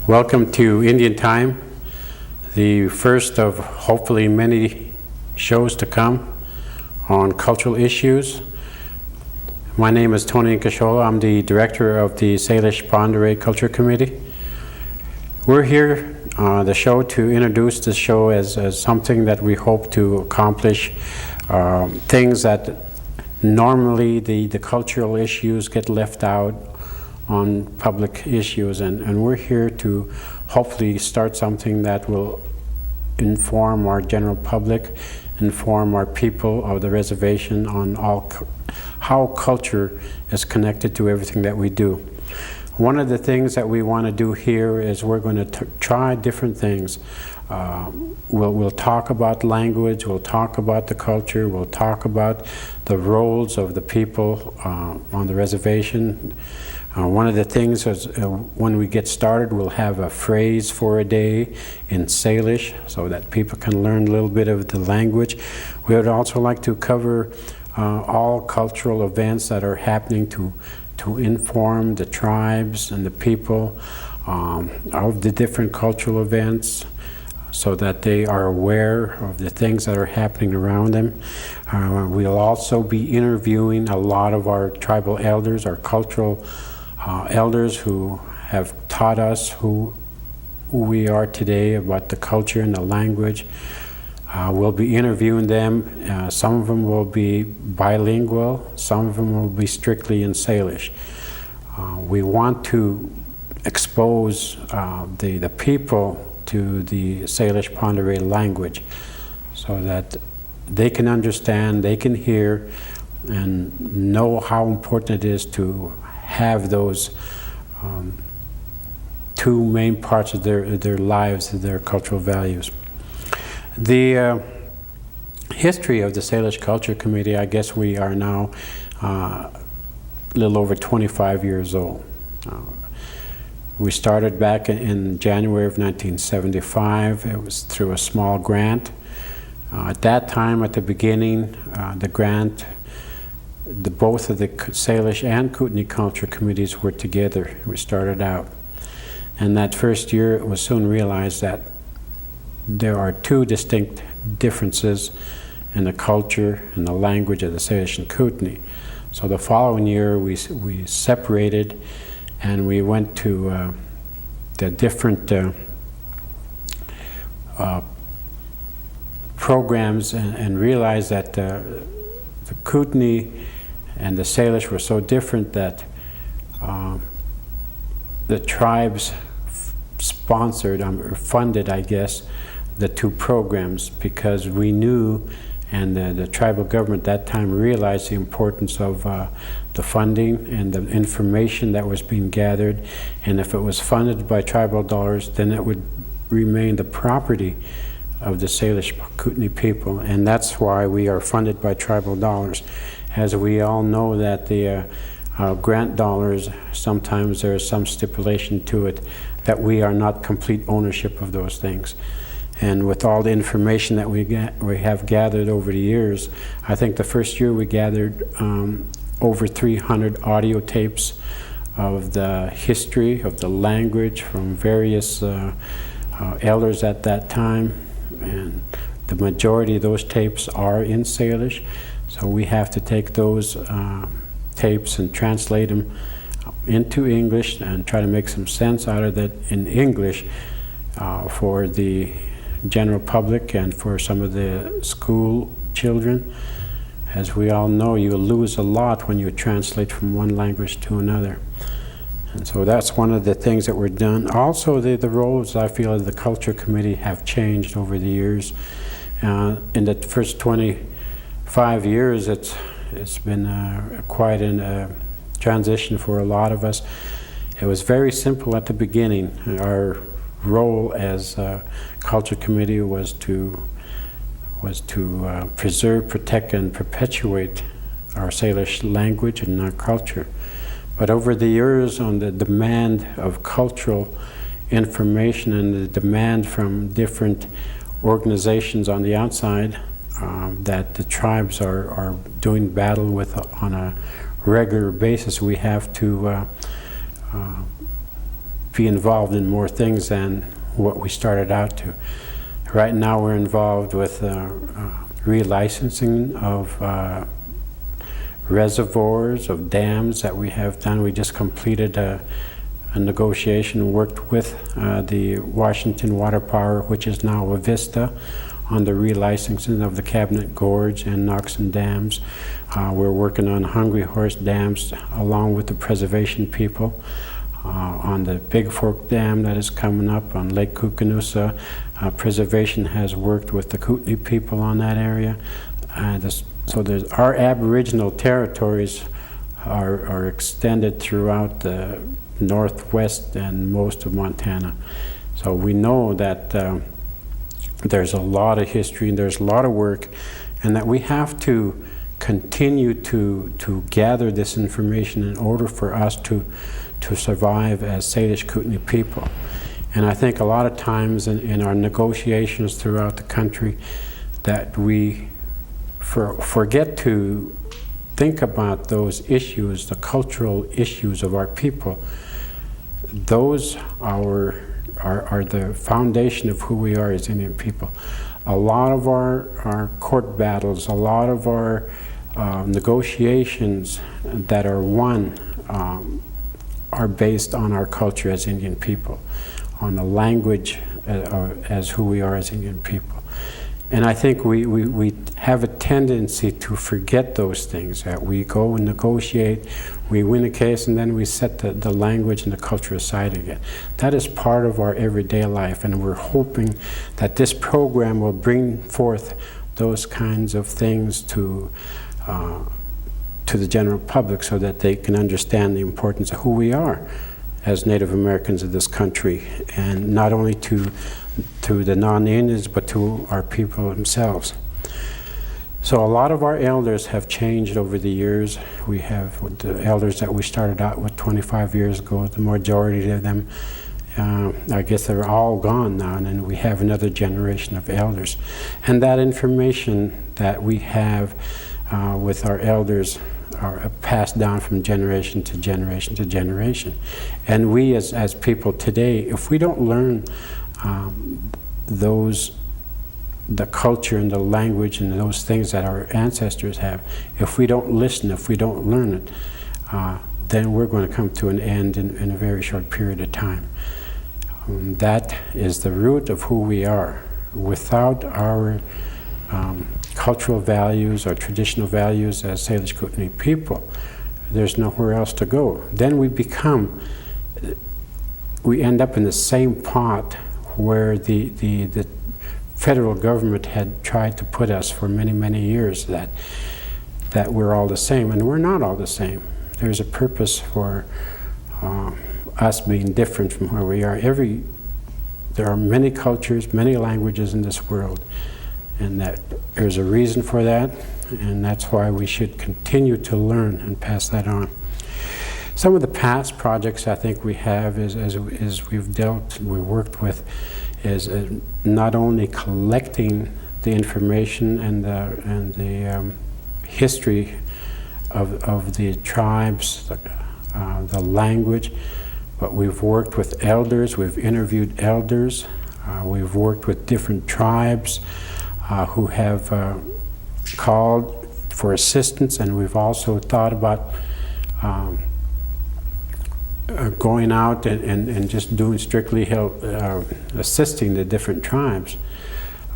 Welcome to Indian Time, the first of hopefully many shows to come on cultural issues. My name is Tony Incashola. I'm the director of the Salish Peone Culture Committee. We're here the show to introduce the show as something that we hope to accomplish, things that normally the cultural issues get left out on public issues, and we're here to hopefully start something that will inform our general public, inform our people of the reservation on how culture is connected to everything that we do. One of the things that we want to do here is we're going to try different things. We'll talk about language, we'll talk about the culture, we'll talk about the roles of the people on the reservation. One of the things is when we get started, we'll have a phrase for a day in Salish so that people can learn a little bit of the language. We would also like to cover all cultural events that are happening to inform the tribes and the people of the different cultural events, so that they are aware of the things that are happening around them. We'll also be interviewing a lot of our tribal elders, our cultural elders who have taught us who we are today, about the culture and the language. We'll be interviewing them. Some of them will be bilingual, some of them will be strictly in Salish. We want to expose the people to the Salish Peone language so that they can understand, they can hear, and know how important it is to have those two main parts of their lives, of their cultural values. The history of the Salish Culture Committee, I guess we are now a little over 25 years old. We started back in January of 1975. It was through a small grant. At that time, at the beginning, the grant, both of the Salish and Kootenai Culture Committees were together. We started out. And that first year, it was soon realized that there are two distinct differences in the culture and the language of the Salish and Kootenai. So the following year, we separated, and we went to the different programs and realized that the Kootenai and the Salish were so different that the tribes sponsored or funded, I guess, the two programs, because we knew, and the tribal government at that time realized the importance of the funding and the information that was being gathered, and if it was funded by tribal dollars, then it would remain the property of the Salish Kootenai people, and that's why we are funded by tribal dollars. As we all know that the grant dollars, sometimes there is some stipulation to it that we are not complete ownership of those things. And with all the information that we have gathered over the years, I think the first year we gathered over 300 audio tapes of the history of the language from various elders at that time, and the majority of those tapes are in Salish, so we have to take those tapes and translate them into English and try to make some sense out of that in English for the general public and for some of the school children. As we all know, you lose a lot when you translate from one language to another. And so that's one of the things that were done. Also, the roles, I feel, of the Culture Committee have changed over the years. In the first 25 years, it's been quite a transition for a lot of us. It was very simple at the beginning. Our role as a Culture Committee was to preserve, protect, and perpetuate our Salish language and our culture. But over the years, on the demand of cultural information and the demand from different organizations on the outside that the tribes are doing battle with on a regular basis, we have to be involved in more things than what we started out to. Right now we're involved with relicensing of reservoirs, of dams that we have done. We just completed a negotiation, worked with the Washington Water Power, which is now Avista, on the relicensing of the Cabinet Gorge and Noxon dams. We're working on Hungry Horse dams along with the preservation people. On the Big Fork Dam that is coming up on Lake Koocanusa, preservation has worked with the Kootenai people on that area. So our Aboriginal territories are extended throughout the northwest and most of Montana. So we know that there's a lot of history and there's a lot of work, and that we have to continue to gather this information in order for us to survive as Salish Kootenai people. And I think a lot of times in our negotiations throughout the country that we forget to think about those issues, the cultural issues of our people. Those are the foundation of who we are as Indian people. A lot of our court battles, a lot of our negotiations that are won are based on our culture as Indian people, on the language as who we are as Indian people. And I think we have a tendency to forget those things, that we go and negotiate, we win a case, and then we set the language and the culture aside again. That is part of our everyday life, and we're hoping that this program will bring forth those kinds of things to the general public so that they can understand the importance of who we are as Native Americans of this country, and not only to the non-Indians, but to our people themselves. So a lot of our elders have changed over the years. We have the elders that we started out with 25 years ago, the majority of them, I guess they're all gone now, and then we have another generation of elders. And that information that we have with our elders are passed down from generation to generation to generation. And we as people today, if we don't learn the culture and the language and those things that our ancestors have, if we don't listen, if we don't learn it, then we're going to come to an end in a very short period of time. That is the root of who we are. Without our cultural values, our traditional values as Salish Kootenai people, there's nowhere else to go. Then we end up in the same pot where the federal government had tried to put us for many, many years, that we're all the same, and we're not all the same. There's a purpose for us being different from where we are. There are many cultures, many languages in this world, and that there's a reason for that, and that's why we should continue to learn and pass that on. Some of the past projects I think we have as we worked with is not only collecting the information and the history of the tribes, the language, but we've worked with elders, we've interviewed elders, we've worked with different tribes who have called for assistance, and we've also thought about going out and just doing strictly assisting the different tribes.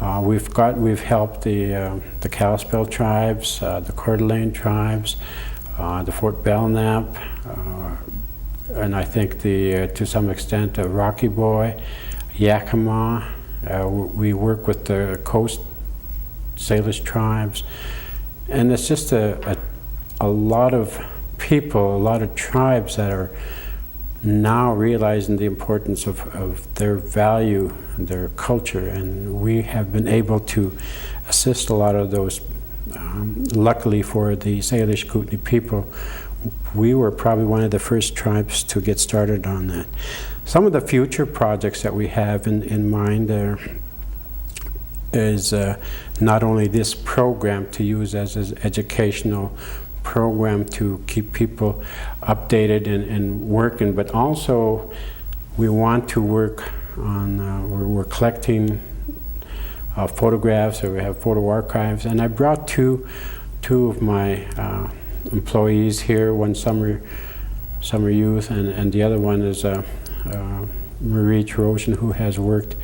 We've helped the Kalispel tribes, the Coeur d'Alene tribes, the Fort Belknap, and I think to some extent Rocky Boy, Yakima. We work with the Coast Salish tribes, and it's just a lot of people, a lot of tribes that are now realizing the importance of their value and their culture, and we have been able to assist a lot of those. Luckily for the Salish Kootenai people, we were probably one of the first tribes to get started on that. Some of the future projects that we have in mind is not only this program to use as an educational program to keep people updated and working, but also we want to work on, we're collecting photographs, or we have photo archives, and I brought two of my employees here, one summer youth, and the other one is Marie Torosian, who has worked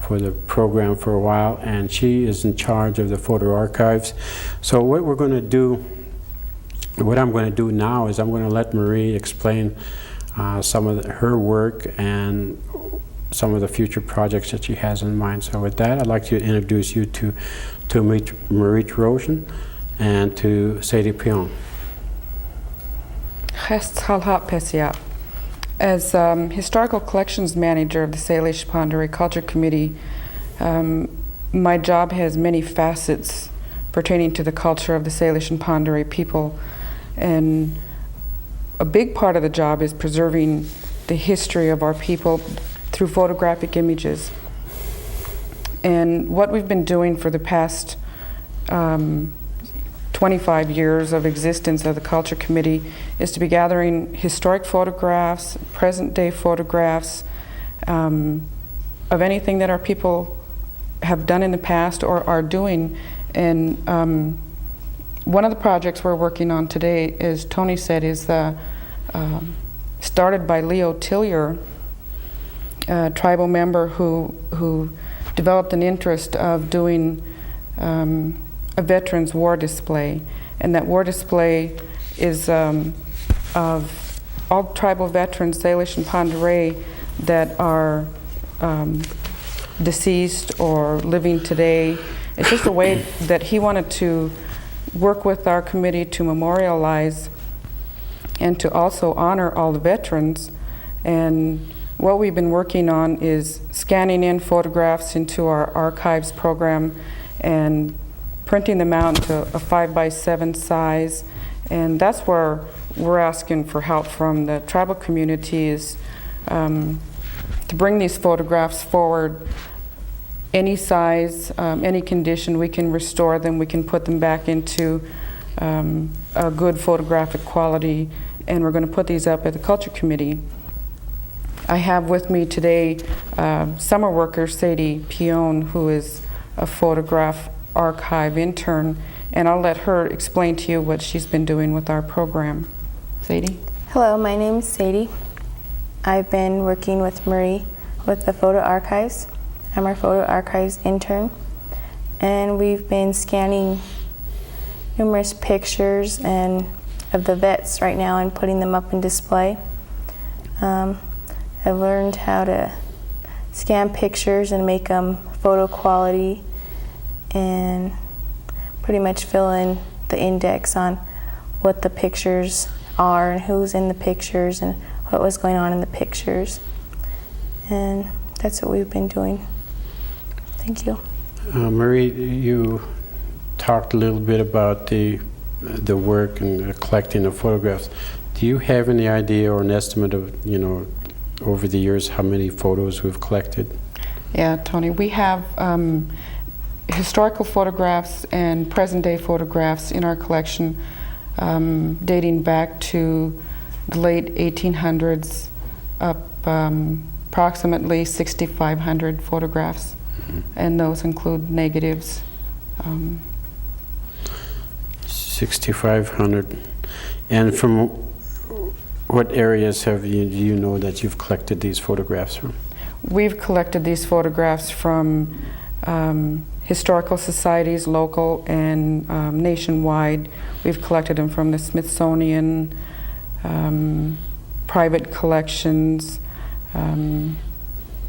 for the program for a while, and she is in charge of the photo archives. So what we're going to do, what I'm going to do now is I'm going to let Marie explain some of her work and some of the future projects that she has in mind. So with that, I'd like to introduce you to Marie Torosian and to Sadie Peone. As Historical Collections Manager of the Salish Pandare Culture Committee, my job has many facets pertaining to the culture of the Salish and Pandare people. And a big part of the job is preserving the history of our people through photographic images. And what we've been doing for the past 25 years of existence of the Culture Committee is to be gathering historic photographs, present-day photographs of anything that our people have done in the past or are doing. And one of the projects we're working on today, as Tony said, is started by Leo Tillier, a tribal member who developed an interest of doing a veterans war display, and that war display is of all tribal veterans, Salish and Pandare, that are deceased or living today. It's just a way that he wanted to work with our committee to memorialize and to also honor all the veterans. And what we've been working on is scanning in photographs into our archives program and printing them out into a 5x7 size. And that's where we're asking for help from the tribal communities to bring these photographs forward. Any size, any condition, we can restore them, we can put them back into a good photographic quality, and we're going to put these up at the Culture Committee. I have with me today summer worker Sadie Peone, who is a photograph archive intern, and I'll let her explain to you what she's been doing with our program. Sadie? Hello, my name is Sadie. I've been working with Marie with the photo archives. I'm our photo archives intern, and we've been scanning numerous pictures and of the vets right now and putting them up in display. I've learned how to scan pictures and make them photo quality and pretty much fill in the index on what the pictures are and who's in the pictures and what was going on in the pictures. And that's what we've been doing. Thank you. Marie, you talked a little bit about the work and collecting of photographs. Do you have any idea or an estimate of, over the years, how many photos we've collected? Yeah, Tony, we have historical photographs and present-day photographs in our collection dating back to the late 1800s, up approximately 6,500 photographs, and those include negatives. 6,500. And from what areas do you know that you've collected these photographs from? We've collected these photographs from historical societies, local and nationwide. We've collected them from the Smithsonian, private collections,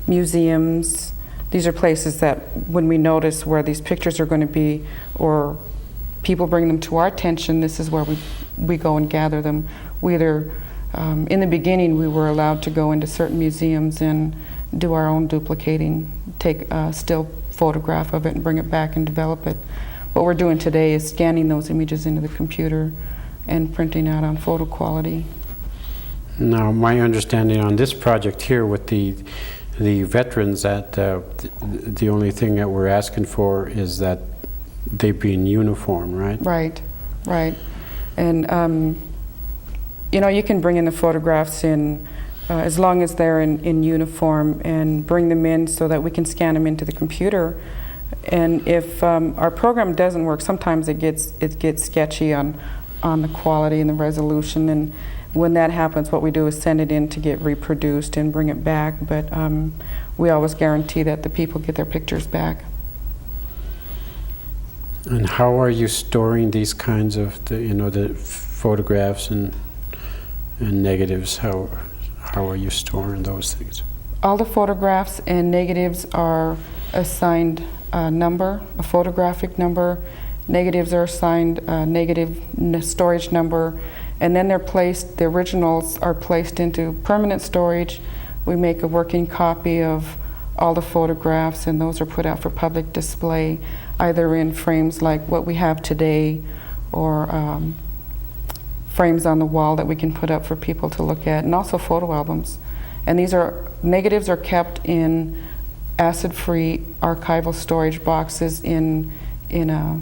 museums. These are places that when we notice where these pictures are going to be, or people bring them to our attention, this is where we go and gather them. We either, in the beginning, we were allowed to go into certain museums and do our own duplicating, take a still photograph of it and bring it back and develop it. What we're doing today is scanning those images into the computer and printing out on photo quality. Now, my understanding on this project here with the veterans, that the only thing that we're asking for is that they be in uniform, right? Right. And you can bring in the photographs in as long as they're in uniform, and bring them in so that we can scan them into the computer. And if our program doesn't work, sometimes it gets sketchy on the quality and the resolution. And when that happens, what we do is send it in to get reproduced and bring it back. But we always guarantee that the people get their pictures back. And how are you storing these kinds of the photographs and negatives? How are you storing those things? All the photographs and negatives are assigned a number, a photographic number. Negatives are assigned a negative storage number, and then they're placed, the originals are placed into permanent storage. We make a working copy of all the photographs, and those are put out for public display, either in frames like what we have today, or frames on the wall that we can put up for people to look at, and also photo albums. And these negatives are kept in acid-free archival storage boxes in a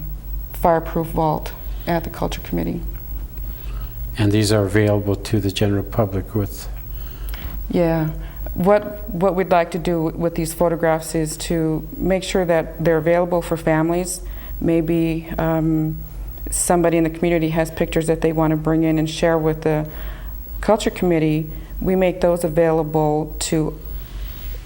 fireproof vault at the Culture Committee. And these are available to the general public with? Yeah. What we'd like to do with these photographs is to make sure that they're available for families. Maybe somebody in the community has pictures that they want to bring in and share with the Culture Committee. We make those available to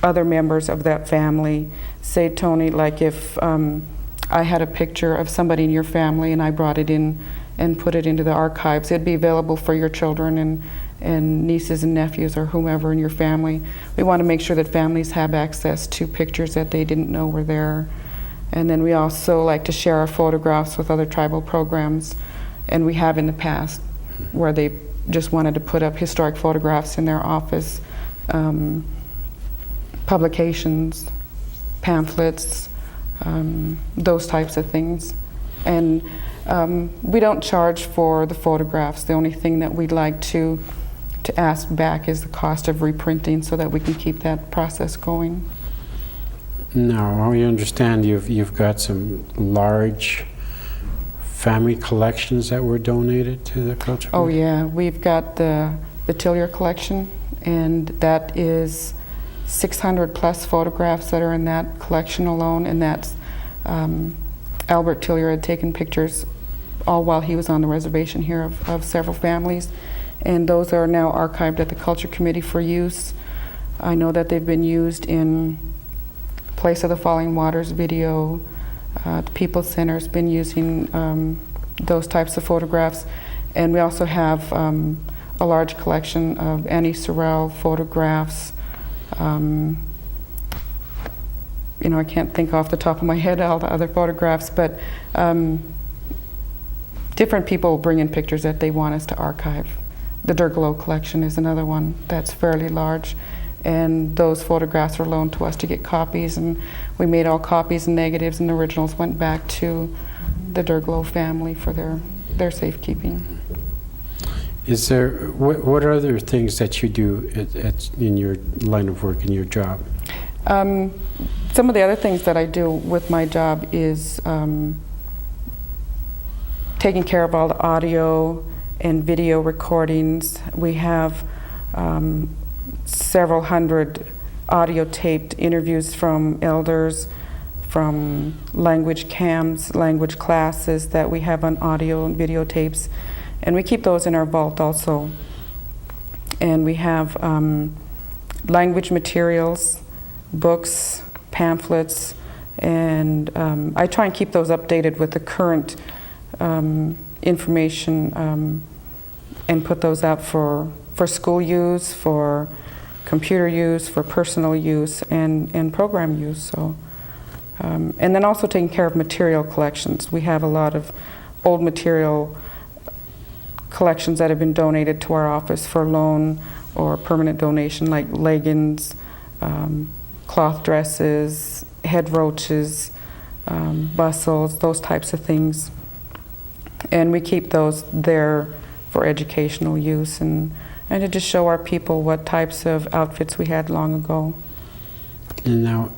other members of that family. Say, Tony, like if I had a picture of somebody in your family and I brought it in and put it into the archives, it'd be available for your children and nieces and nephews or whomever in your family. We want to make sure that families have access to pictures that they didn't know were there. And then we also like to share our photographs with other tribal programs, and we have in the past, where they just wanted to put up historic photographs in their office, publications, pamphlets, those types of things. And we don't charge for the photographs. The only thing that we'd like to ask back is the cost of reprinting, so that we can keep that process going. Now, I understand you've got some large family collections that were donated to the Culture Committee? Oh yeah, we've got the Tillier collection, and that is 600 plus photographs that are in that collection alone, and that's Albert Tillier had taken pictures all while he was on the reservation here of several families, and those are now archived at the Culture Committee for use. I know that they've been used in Place of the Falling Waters video. The People's Center's been using those types of photographs, and we also have a large collection of Annie Sorrell photographs. I can't think off the top of my head all the other photographs, but different people bring in pictures that they want us to archive. The Derglow collection is another one that's fairly large, and those photographs are loaned to us to get copies, and we made all copies and negatives, and the originals went back to the Derglow family for their safekeeping. Is there, what are other things that you do in your line of work, in your job? Some of the other things that I do with my job is taking care of all the audio and video recordings. We have several hundred audio taped interviews from elders, from language camps, language classes that we have on audio and videotapes, and we keep those in our vault also. And we have language materials, books, pamphlets, and I try and keep those updated with the current information and put those out for school use, for computer use, for personal use, and program use. So, and then also taking care of material collections. We have a lot of old material collections that have been donated to our office for loan or permanent donation, like leggings, cloth dresses, head roaches, bustles, those types of things. And we keep those there for educational use and to just show our people what types of outfits we had long ago. And now,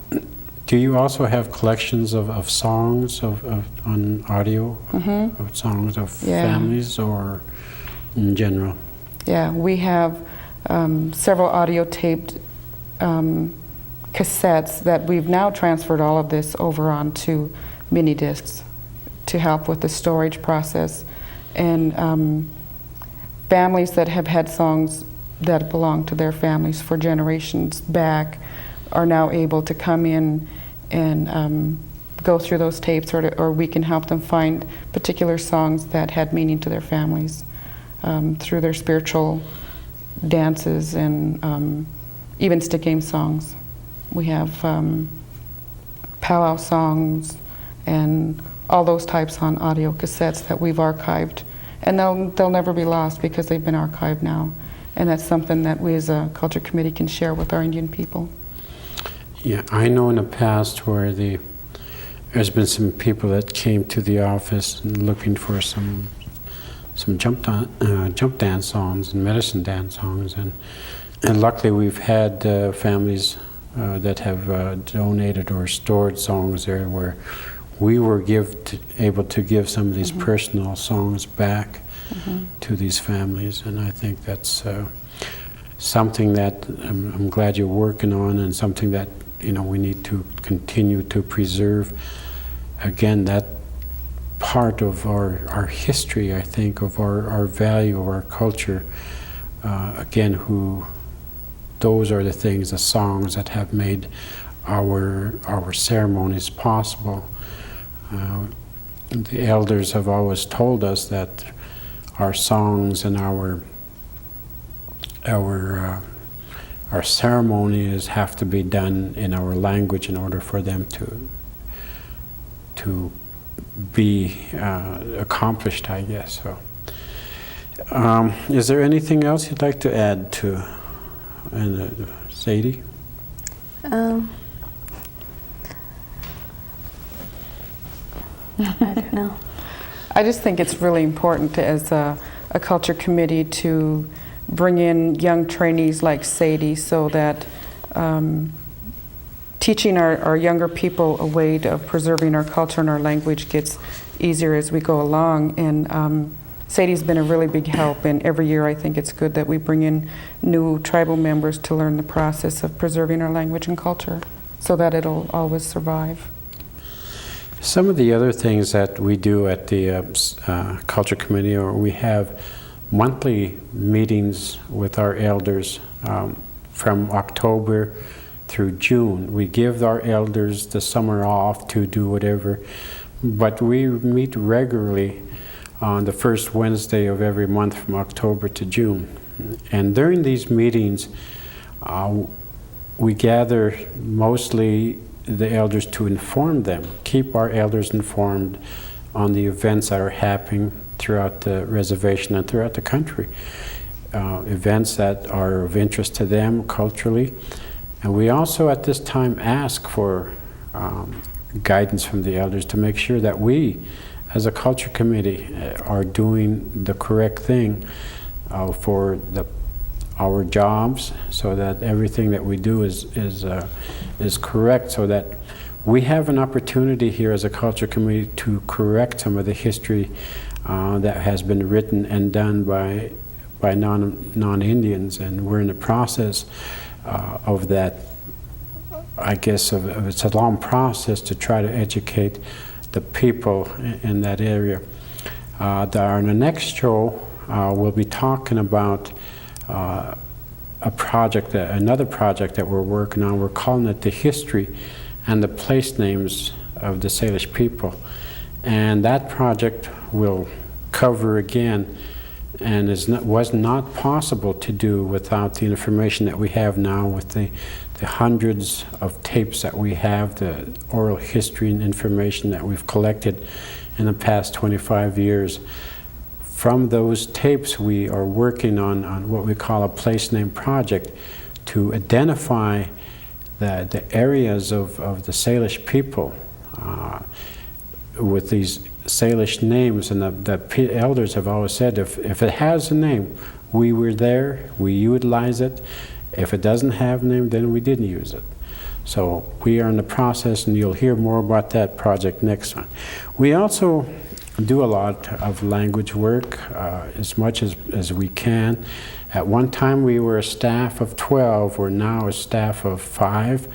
do you also have collections of songs on audio, of songs of families, or in general? Yeah, we have several audio taped cassettes that we've now transferred all of this over onto mini discs to help with the storage process. And families that have had songs that belong to their families for generations back are now able to come in and go through those tapes, or we can help them find particular songs that had meaning to their families through their spiritual dances and even stick game songs. We have powwow songs and all those types on audio cassettes that we've archived. And they'll never be lost because they've been archived now. And that's something that we as a culture committee can share with our Indian people. Yeah, I know in the past where there's been some people that came to the office looking for some jump dance songs and medicine dance songs, and luckily we've had families that have donated or stored songs there where we were able to give some of these personal songs back to these families, and I think that's something that I'm glad you're working on, and something that we need to continue to preserve. Again, that part of our history, I think, of our value, of our culture. Again, those are the things, the songs that have made our ceremonies possible. The elders have always told us that our songs and our ceremonies have to be done in our language in order for them to be accomplished, I guess. So, is there anything else you'd like to add to Sadie? I don't know. I just think it's really important as a culture committee to bring in young trainees like Sadie, so that teaching our younger people a way of preserving our culture and our language gets easier as we go along. And Sadie's been a really big help, and every year I think it's good that we bring in new tribal members to learn the process of preserving our language and culture so that it'll always survive. Some of the other things that we do at the Culture Committee, or we have monthly meetings with our elders from October through June. We give our elders the summer off to do whatever, but we meet regularly on the first Wednesday of every month from October to June. And during these meetings, we gather mostly the elders to inform them, keep our elders informed on the events that are happening throughout the reservation and throughout the country. Events that are of interest to them culturally. And we also at this time ask for guidance from the elders to make sure that we, as a culture committee, are doing the correct thing for our jobs, so that everything that we do is correct, so that we have an opportunity here as a culture committee to correct some of the history that has been written and done by non-Indians, and we're in the process of that. I guess it's a long process to try to educate the people in that area. On the next show, we'll be talking about another project that we're working on. We're calling it the History and the Place Names of the Salish People. And that project will cover again, and was not possible to do without the information that we have now, with the hundreds of tapes that we have, the oral history and information that we've collected in the past 25 years. From those tapes, we are working on what we call a place name project to identify the areas of the Salish people with these Salish names. And the elders have always said, if it has a name, we were there, we utilize it. If it doesn't have a name, then we didn't use it. So we are in the process, and you'll hear more about that project next one. We also do a lot of language work as much as we can. At one time we were a staff of 12, we're now a staff of 5,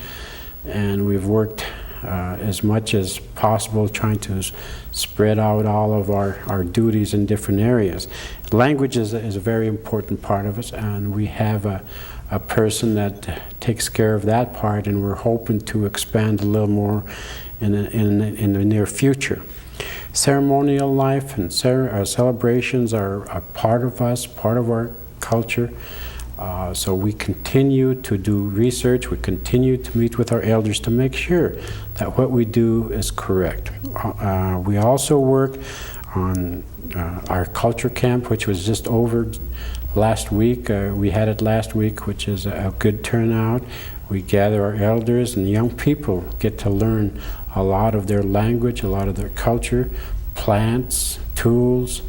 and we've worked as much as possible trying to spread out all of our duties in different areas. Language is a very important part of us, and we have a person that takes care of that part, and we're hoping to expand a little more in the near future. Ceremonial life and celebrations are a part of us, part of our culture. So we continue to do research, we continue to meet with our elders to make sure that what we do is correct. We also work on our culture camp, which was just over last week. We had it last week, which is a good turnout. We gather our elders, and young people get to learn a lot of their language, a lot of their culture, plants, tools,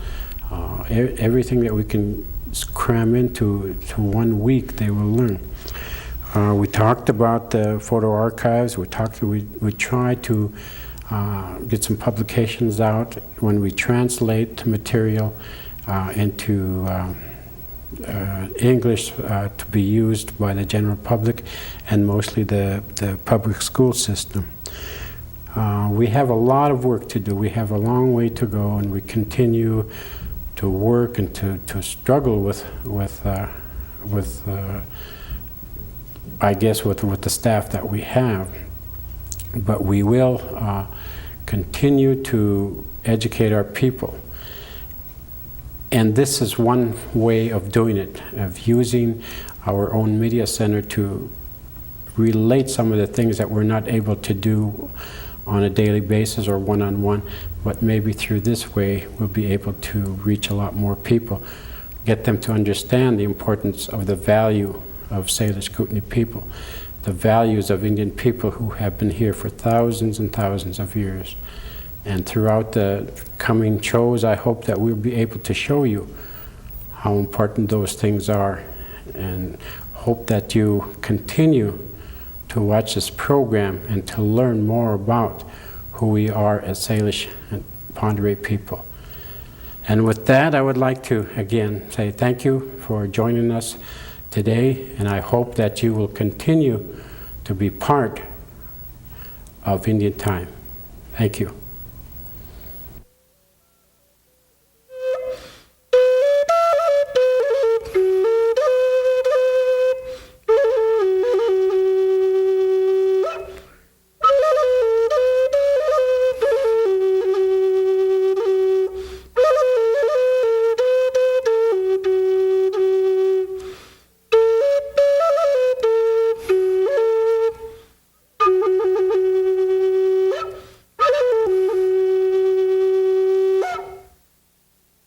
everything that we can cram into 1 week they will learn. We talked about the photo archives. We tried to get some publications out when we translate material into English to be used by the general public and mostly the public school system. We have a lot of work to do. We have a long way to go, and we continue to work and to struggle with I guess with the staff that we have. But we will continue to educate our people. And this is one way of doing it, of using our own media center to relate some of the things that we're not able to do on a daily basis or one-on-one, but maybe through this way we'll be able to reach a lot more people, get them to understand the importance of the value of Salish Kootenai people, the values of Indian people who have been here for thousands and thousands of years. And throughout the coming shows, I hope that we'll be able to show you how important those things are, and hope that you continue to watch this program and to learn more about who we are as Salish and Pend Oreille people. And with that, I would like to again say thank you for joining us today, and I hope that you will continue to be part of Indian Time. Thank you.